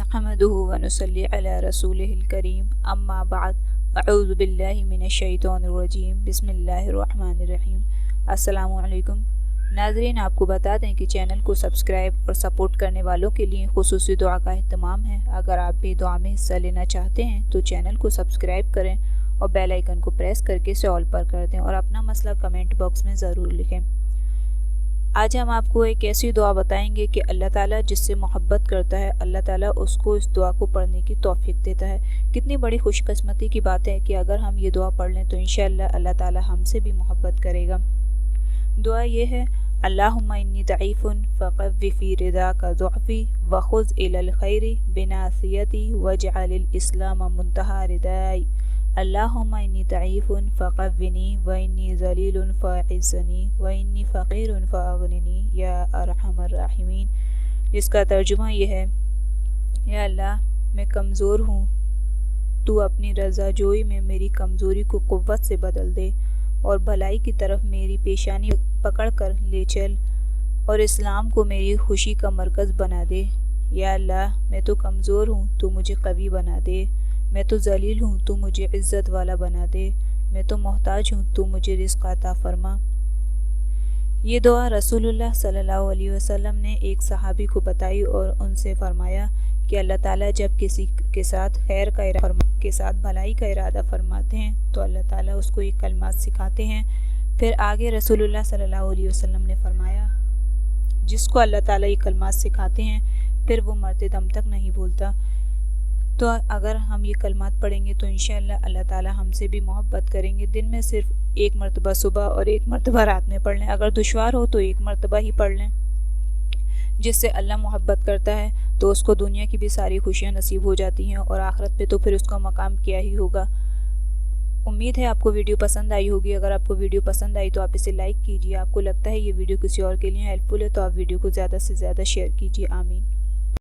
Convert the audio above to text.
नहमदुहु व नुसल्ली अला रसूलिहिल करीम अम्मा बाद अऊज़ु बिल्लाहि मिनश्शैतानिर रजीम बिस्मिल्लाहिर्रहमानिर्रहीम। अस्सलामु अलैकुम नाज़रीन, आपको बता दें कि चैनल को सब्सक्राइब और सपोर्ट करने वालों के लिए खुसूसी दुआ का एहतमाम है। अगर आप भी दुआ में हिस्सा लेना चाहते हैं तो चैनल को सब्सक्राइब करें और बेल आइकन को प्रेस करके इसे ऑल पर कर दें और अपना मसला कमेंट बॉक्स में ज़रूर लिखें। आज हम आपको एक ऐसी दुआ बताएंगे कि अल्लाह ताला जिससे मोहब्बत करता है, अल्लाह ताला उसको इस दुआ को पढ़ने की तौफीक देता है। कितनी बड़ी खुशकिस्मती की बात है कि अगर हम ये दुआ पढ़ लें तो इंशाअल्लाह अल्लाह ताला हमसे भी मोहब्बत करेगा। दुआ ये है, अल्लाहुम्मा इन्नी दईफ़ुन फ़क़व्वि फ़ी रिज़ाका ज़ुअफ़ी व ख़ुज़ इलल ख़ैरि बिनासियती वजअलिल इस्लाम मुंतहा रिदाई। अल्लाहुम्मा इन्नी दईफ़ुन फ़क़व्विनी व इन्नी ज़लीलुन फ़अइज़्ज़नी व इन्नी फ़क़ीरुन फ़अग़निनी या अरहमर राहिमीन। जिसका तर्जुमा ये है, या अल्लाह मैं कमज़ोर हूँ, तू अपनी रज़ाजोई में मेरी कमज़ोरी को क़ुव्वत से बदल दे और भलाई की तरफ मेरी पेशानी पकड़ कर ले चल और इस्लाम को मेरी खुशी का मरकज़ बना दे। या अल्लाह मैं तो कमज़ोर हूँ, तू मुझे कवी बना दे। मैं तो ज़लील हूँ, तू मुझे इज़्ज़त वाला बना दे। मैं तो मोहताज हूँ, तू मुझे रिज़्क़ अता फरमा। ये दुआ रसूलुल्लाह सल्लल्लाहु अलैहि वसल्लम ने एक सहाबी को बताई और उनसे फरमाया कि अल्लाह ताला जब किसी के साथ भलाई का इरादा फरमाते हैं तो अल्लाह ताला उसको ये कलमात सिखाते हैं। फिर आगे रसूलुल्लाह सल्लल्लाहु अलैहि वसल्लम ने फरमाया, जिसको अल्लाह ताला ये कलमात सिखाते हैं फिर वो मरते दम तक नहीं भूलता। तो अगर हम ये कलमात पढ़ेंगे तो इंशाअल्लाह अल्लाह ताला हमसे भी मोहब्बत करेंगे। दिन में सिर्फ एक मरतबा सुबह और एक मरतबा रात में पढ़ लें। अगर दुश्वार हो तो एक मरतबा ही पढ़ लें। जिससे अल्लाह मोहब्बत करता है तो उसको दुनिया की भी सारी खुशियाँ नसीब हो जाती हैं और आखिरत पे तो फिर उसका मकाम क्या ही होगा। उम्मीद है आपको वीडियो पसंद आई होगी। अगर आपको वीडियो पसंद आई तो आप इसे लाइक कीजिए। आपको लगता है ये वीडियो किसी और के लिए हेल्पफुल है तो आप वीडियो को ज़्यादा से ज़्यादा शेयर कीजिए। आमीन।